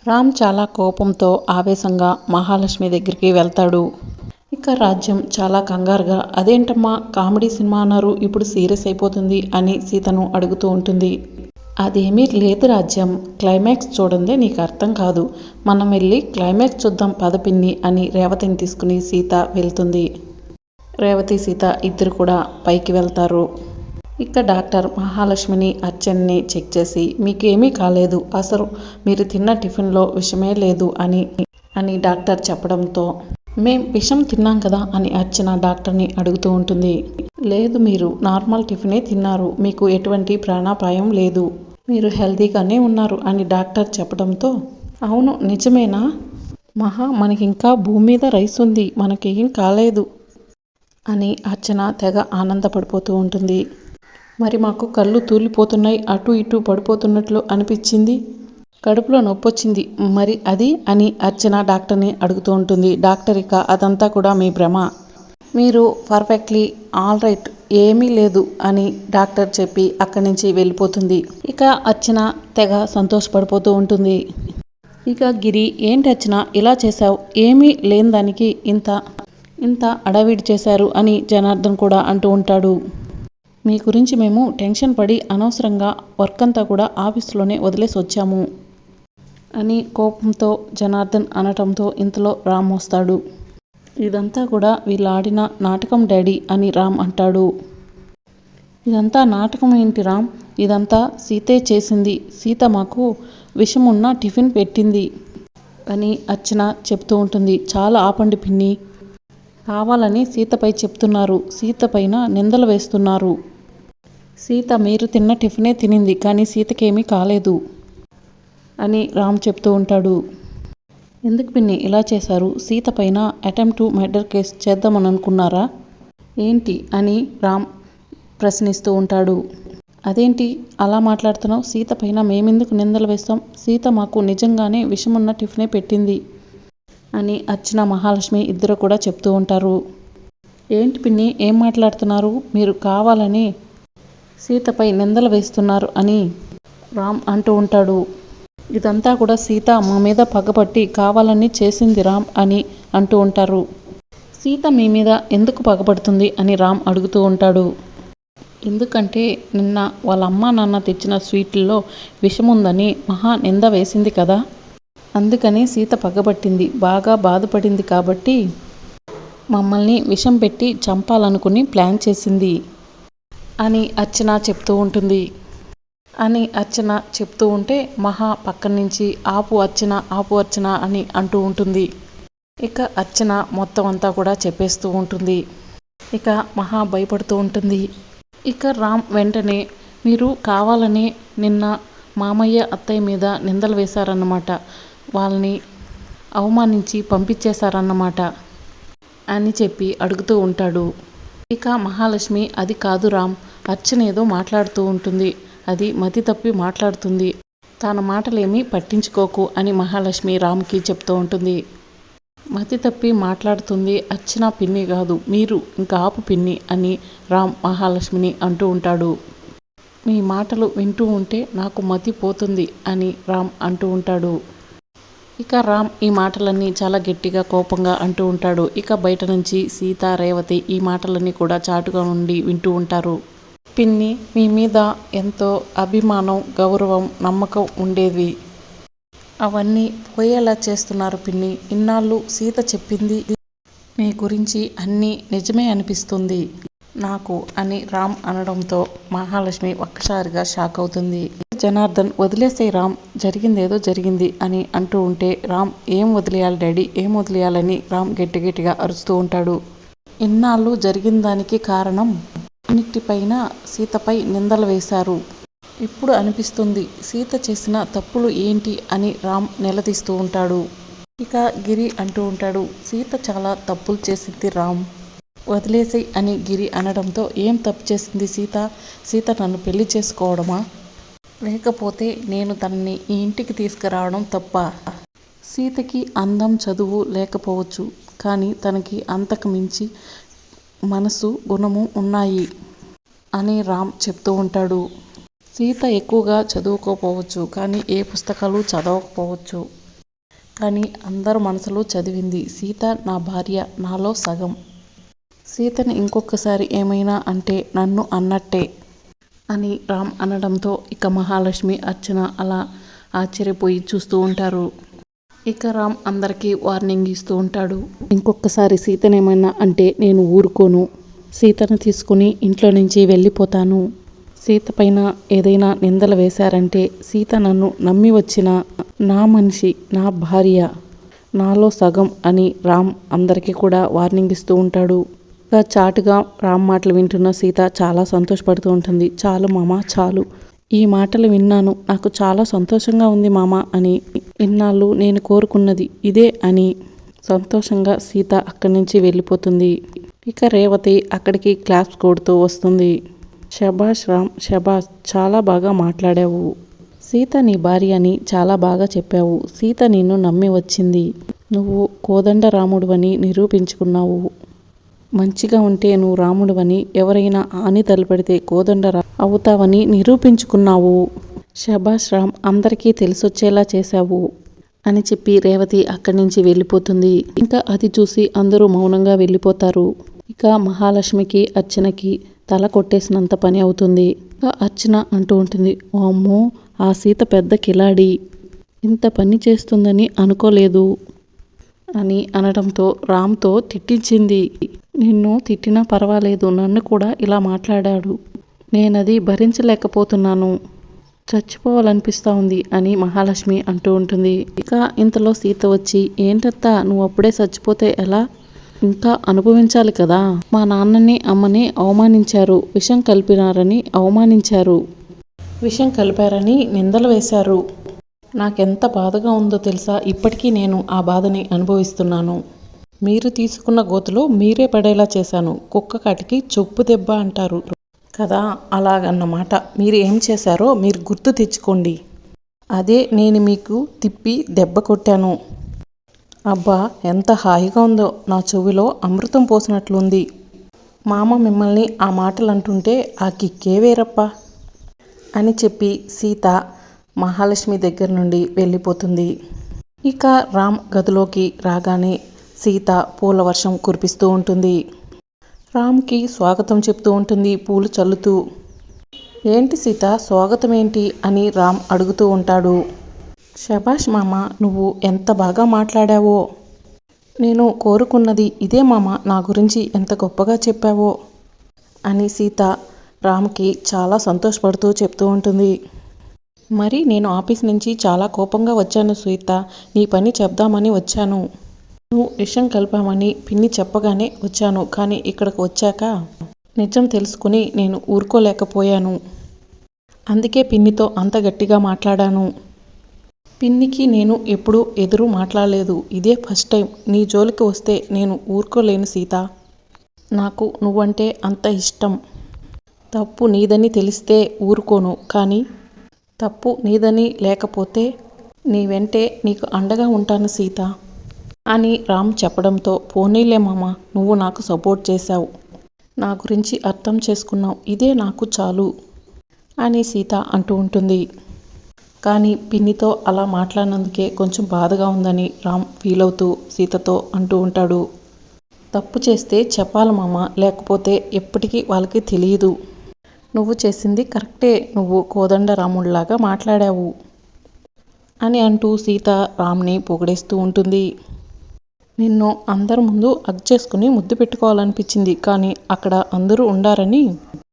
రామ్ చాలా కోపంతో ఆవేశంగా మహాలక్ష్మి దగ్గరికి వెళ్తాడు. ఇక రాజ్యం చాలా కంగారుగా అదేంటమ్మా కామెడీ సినిమా అన్నారు ఇప్పుడు సీరియస్ అయిపోతుంది అని సీతను అడుగుతూ ఉంటుంది. అదేమీ లేదు రాజ్యం, క్లైమాక్స్ చూడందే నీకు అర్థం కాదు. మనం వెళ్ళి క్లైమాక్స్ చూద్దాం పద పిన్ని అని రేవతిని తీసుకుని సీత వెళ్తుంది. రేవతి సీత ఇద్దరు కూడా పైకి వెళ్తారు. ఇక డాక్టర్ మహాలక్ష్మిని అర్చన్ని చెక్ చేసి మీకేమీ కాలేదు, అసలు మీరు తిన్న టిఫిన్లో విషమే లేదు అని డాక్టర్ చెప్పడంతో మేం విషం తిన్నాం కదా అని అర్చన డాక్టర్ని అడుగుతూ ఉంటుంది. లేదు, మీరు నార్మల్ టిఫినే తిన్నారు, మీకు ఎటువంటి ప్రాణాపాయం లేదు, మీరు హెల్తీగానే ఉన్నారు అని డాక్టర్ చెప్పడంతో అవును నిజమేనా మహా, మనకింకా భూమి మీద రైస్ ఉంది, మనకేం కాలేదు అని అర్చన తెగ ఆనందపడిపోతూ ఉంటుంది. మరి మాకు కళ్ళు తూలిపోతున్నాయి, అటు ఇటు పడిపోతున్నట్లు అనిపించింది, కడుపులో నొప్పొచ్చింది, మరి అది అని అర్చన డాక్టర్ని అడుగుతూ ఉంటుంది. డాక్టర్ ఇక అదంతా కూడా మీ భ్రమ, మీరు పర్ఫెక్ట్లీ ఆల్ రైట్, ఏమీ లేదు అని డాక్టర్ చెప్పి అక్కడి నుంచి వెళ్ళిపోతుంది. ఇక అర్చన తెగ సంతోషపడిపోతూ ఉంటుంది. ఇక గిరి ఏంటి అర్చన ఇలా చేశావు, ఏమీ లేని దానికి ఇంత అడవిడి చేశారు అని జనార్దన్ కూడా అంటూ ఉంటాడు. మీ గురించి మేము టెన్షన్ పడి అనవసరంగా వర్క్ అంతా కూడా ఆఫీస్లోనే వదిలేసి వచ్చాము అని కోపంతో జనార్దన్ అనటంతో ఇంతలో రామ్ వస్తాడు. ఇదంతా కూడా వీళ్ళు ఆడిన నాటకం డాడీ అని రామ్ అంటాడు. ఇదంతా నాటకం ఏంటి రామ్, ఇదంతా సీతే చేసింది, సీత మాకు విషమున్న టిఫిన్ పెట్టింది అని అర్చన చెప్తూ ఉంటుంది. చాలా ఆపండి పిన్ని, కావాలని సీతపై చెప్తున్నారు, సీత పైన నిందలు వేస్తున్నారు. సీత మీరు తిన్న టిఫినే తినింది కానీ సీతకేమీ కాలేదు అని రామ్ చెప్తూ ఉంటాడు. ఎందుకు పిన్ని ఇలా చేశారు, సీత పైన అటెంప్ట్ టు మర్డర్ కేసు చేద్దామని అనుకున్నారా ఏంటి అని రామ్ ప్రశ్నిస్తూ ఉంటాడు. అదేంటి అలా మాట్లాడుతున్నావు, సీత పైన మేమెందుకు నిందలు వేస్తాం, సీత మాకు నిజంగానే విషమున్న టిఫినే పెట్టింది అని అర్చన మహాలక్ష్మి ఇద్దరు కూడా చెప్తూ ఉంటారు. ఏంటి పిన్ని ఏం మాట్లాడుతున్నారు, మీరు కావాలని సీతపై నిందలు వేస్తున్నారు అని రామ్ అంటూ ఉంటాడు. ఇదంతా కూడా సీత మా మీద పగపట్టి కావాలని చేసింది రామ్ అని అంటూ ఉంటారు. సీత మీ మీద ఎందుకు పగపడుతుంది అని రామ్ అడుగుతూ ఉంటాడు. ఎందుకంటే నిన్న వాళ్ళ అమ్మా నాన్న తెచ్చిన స్వీట్లలో విషముందని మహా నింద వేసింది కదా, అందుకని సీత పగబట్టింది, బాగా బాధపడింది కాబట్టి మమ్మల్ని విషం పెట్టి చంపాలనుకుని ప్లాన్ చేసింది అని అర్చన చెప్తూ ఉంటుంది. చెప్తూ ఉంటే మహా పక్కన నుంచి ఆపు అర్చన అని అంటూ ఉంటుంది. ఇక అర్చన మొత్తం అంతా కూడా చెప్పేస్తూ ఉంటుంది. ఇక మహా భయపడుతూ ఉంటుంది. ఇక రామ్ వెంటనే మీరు కావాలని నిన్న మామయ్య అత్తయ్య మీద నిందలు వేశారన్నమాట, వాళ్ళని అవమానించి పంపించేశారన్నమాట అని చెప్పి అడుగుతూ ఉంటాడు. ఇక మహాలక్ష్మి అది కాదు రామ్, అర్చన ఏదో మాట్లాడుతూ ఉంటుంది, అది మతి తప్పి మాట్లాడుతుంది, తన మాటలేమీ పట్టించుకోకు అని మహాలక్ష్మి రామ్కి చెప్తూ ఉంటుంది. మతి తప్పి మాట్లాడుతుంది అర్చన పిన్ని కాదు, మీరు ఇంకా ఆపు పిన్ని అని రామ్ మహాలక్ష్మిని అంటూ ఉంటాడు. మీ మాటలు వింటూ ఉంటే నాకు మతి పోతుంది అని రామ్ అంటూ ఉంటాడు. ఇక రామ్ ఈ మాటలన్నీ చాలా గట్టిగా కోపంగా అంటూ ఉంటాడు. ఇక బయట నుంచి సీత రేవతి ఈ మాటలన్నీ కూడా చాటుగా నుండి వింటూ ఉంటారు. పిన్ని మీ మీద ఎంతో అభిమానం, గౌరవం, నమ్మకం ఉండేవి, అవన్నీ పోయేలా చేస్తున్నారు పిన్ని, ఇన్నాళ్ళు సీత చెప్పింది మీ గురించి అన్నీ నిజమే అనిపిస్తుంది నాకు అని రామ్ అనడంతో మహాలక్ష్మి ఒక్కసారిగా షాక్ అవుతుంది. జనార్దన్ వదిలేసే రామ్, జరిగిందేదో జరిగింది అని అంటూ ఉంటే రామ్ ఏం వదిలేయాలి డాడీ, ఏం వదిలేయాలని రామ్ గట్టిగా అరుస్తూ ఉంటాడు. ఇన్నాళ్ళు జరిగిన దానికి కారణం అన్నిటిపైన సీతపై నిందలు వేశారు, ఇప్పుడు అనిపిస్తుంది సీత చేసిన తప్పులు ఏంటి అని రామ్ నిలదీస్తూ ఉంటాడు. ఇక గిరి అంటూ ఉంటాడు, సీత చాలా తప్పులు చేసింది రామ్, వదిలేసేయ్ అని గిరి అనడంతో ఏం తప్పు చేసింది సీత నన్ను పెళ్లి చేసుకోవడమా, లేకపోతే నేను తనని ఈ ఇంటికి తీసుకురావడం తప్ప, సీతకి అందం చదువు లేకపోవచ్చు కానీ తనకి అంతకు మించి మనసు గుణము ఉన్నాయి అని రామ్ చెప్తూ ఉంటాడు. సీత ఎక్కువగా చదువుకోకపోవచ్చు కానీ ఏ పుస్తకాలు చదవకపోవచ్చు కానీ అందరి మనసులో చదివింది సీత నా భార్య, నాలో సగం. సీతని ఇంకొకసారి ఏమైనా అంటే నన్ను అన్నట్టే అని రామ్ అనడంతో ఇక మహాలక్ష్మి, అర్చన అలా ఆశ్చర్యపోయి చూస్తూ ఉంటారు. ఇక రామ్ అందరికీ వార్నింగ్ ఇస్తూ ఉంటాడు. ఇంకొకసారి సీతనేమైనా అంటే నేను ఊరుకోను. సీతను తీసుకుని ఇంట్లో నుంచి వెళ్ళిపోతాను. సీత పైన ఏదైనా నిందలు వేశారంటే సీత నన్ను నమ్మి వచ్చిన నా మనిషి, నా భార్య, నాలో సగం అని రామ్ అందరికీ కూడా వార్నింగ్ ఇస్తూ ఉంటాడు. ఇక చాటుగా రామ్ మాటలు వింటున్న సీత చాలా సంతోషపడుతూ ఉంటుంది. చాలు మామ, చాలు. ఈ మాటలు విన్నాను, నాకు చాలా సంతోషంగా ఉంది మామ అని. ఇన్నాళ్ళు నేను కోరుకున్నది ఇదే అని సంతోషంగా సీత అక్కడి నుంచి వెళ్ళిపోతుంది. ఇక రేవతి అక్కడికి క్లాప్స్ కొడుతూ వస్తుంది. శభాష్ రామ్, శభాష్, చాలా బాగా మాట్లాడావు. సీత నీ భార్య అని చాలా బాగా చెప్పావు. సీత నిన్ను నమ్మి వచ్చింది. నువ్వు కోదండరాముడువని నిరూపించుకున్నావు. మంచిగా ఉంటే నువ్వు రాముడువని, ఎవరైనా ఆని తలపెడితే కోదండరా అవుతావని నిరూపించుకున్నావు. శభాష్ రామ్, అందరికీ తెలిసొచ్చేలా చేశావు అని చెప్పి రేవతి అక్కడి నుంచి వెళ్ళిపోతుంది. ఇంకా అది చూసి అందరూ మౌనంగా వెళ్ళిపోతారు. ఇక మహాలక్ష్మికి, అర్చనకి తల కొట్టేసినంత పని అవుతుంది. ఇక అర్చన అంటూ ఉంటుంది, అమ్మో, ఆ సీత పెద్ద కిలాడి, ఇంత పని చేస్తుందని అనుకోలేదు అని అనడంతో రామ్తో తిట్టించింది. నిన్ను తిట్టినా పర్వాలేదు, నన్ను కూడా ఇలా మాట్లాడాడు, నేనది భరించలేకపోతున్నాను, చచ్చిపోవాలనిపిస్తూ ఉంది అని మహాలక్ష్మి అంటూ ఉంటుంది. ఇక ఇంతలో సీత వచ్చి, ఏంటత్తా నువ్వు అప్పుడే చచ్చిపోతే ఎలా, ఇంకా అనుభవించాలి కదా. మా నాన్నని, అమ్మని అవమానించారు, విషం కలిపినారని అవమానించారు, విషం కలిపారని నిందలు వేశారు. నాకెంత బాధగా ఉందో తెలుసా. ఇప్పటికీ నేను ఆ బాధని అనుభవిస్తున్నాను. మీరు తీసుకున్న గోతులో మీరే పడేలా చేశాను. కుక్క కాటికి చొప్పు దెబ్బ అంటారు కదా, అలాగన్నమాట. మీరు ఏం చేశారో మీరు గుర్తు తెచ్చుకోండి. అదే నేను మీకు తిప్పి దెబ్బ కొట్టాను. అబ్బా, ఎంత హాయిగా ఉందో, నా చెవిలో అమృతం పోసినట్లుంది. మామ మిమ్మల్ని ఆ మాటలు అంటుంటే ఆ కిక్కే వేరప్ప అని చెప్పి సీత మహాలక్ష్మి దగ్గర నుండి వెళ్ళిపోతుంది. ఇక రామ్ గదిలోకి రాగానే సీత పూల వర్షం కురిపిస్తూ ఉంటుంది. రామ్కి స్వాగతం చెప్తూ ఉంటుంది పూలు చల్లుతూ. ఏంటి సీత, స్వాగతం ఏంటి అని రామ్ అడుగుతూ ఉంటాడు. శభాష్ మామ, నువ్వు ఎంత బాగా మాట్లాడావో. నేను కోరుకున్నది ఇదే మామ, నా గురించి ఎంత గొప్పగా చెప్పావో అని సీత రామ్కి చాలా సంతోషపడుతూ చెప్తూ ఉంటుంది. మరి నేను ఆఫీస్ నుంచి చాలా కోపంగా వచ్చాను సీత, నీ పని చెప్దామని వచ్చాను. నువ్వు విషం కలిపామని పిన్ని చెప్పగానే వచ్చాను, కానీ ఇక్కడికి వచ్చాక నిజం తెలుసుకుని నేను ఊరుకోలేకపోయాను. అందుకే పిన్నితో అంత గట్టిగా మాట్లాడాను. పిన్నికి నేను ఎప్పుడూ ఎదురు మాట్లాడలేదు, ఇదే ఫస్ట్ టైం. నీ జోలికి వస్తే నేను ఊరుకోలేను సీత. నాకు నువ్వంటే అంత ఇష్టం. తప్పు నీదని తెలిస్తే ఊరుకోను, కానీ తప్పు నీదని లేకపోతే నీ వెంటే నీకు అండగా ఉంటాను సీత అని రామ్ చెప్పడంతో, పోనీలే మామ, నువ్వు నాకు సపోర్ట్ చేశావు, నా గురించి అర్థం చేసుకున్నావు, ఇదే నాకు చాలు అని సీత అంటూ ఉంటుంది. కానీ పిన్నితో అలా మాట్లాడినందుకే కొంచెం బాధగా ఉందని రామ్ ఫీల్ అవుతూ సీతతో అంటూ ఉంటాడు. తప్పు చేస్తే చెప్పాలి మామ, లేకపోతే ఎప్పటికీ వాళ్ళకి తెలియదు. నువ్వు చేసింది కరెక్టే, నువ్వు కోదండరాముడిలాగా మాట్లాడావు అని అంటూ సీత రామ్ని పొగిడేస్తూ ఉంటుంది. నిన్ను అందరి ముందు హగ్ చేసుకుని ముద్దు పెట్టుకోవాలనిపించింది, కానీ అక్కడ అందరూ ఉండారని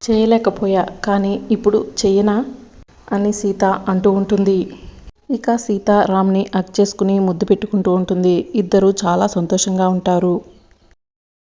చేయలేకపోయా, కానీ ఇప్పుడు చెయ్యనా అని సీత అంటూ ఉంటుంది. ఇక సీత రామ్ని హగ్ చేసుకుని ముద్దు పెట్టుకుంటూ ఉంటుంది. ఇద్దరూ చాలా సంతోషంగా ఉంటారు.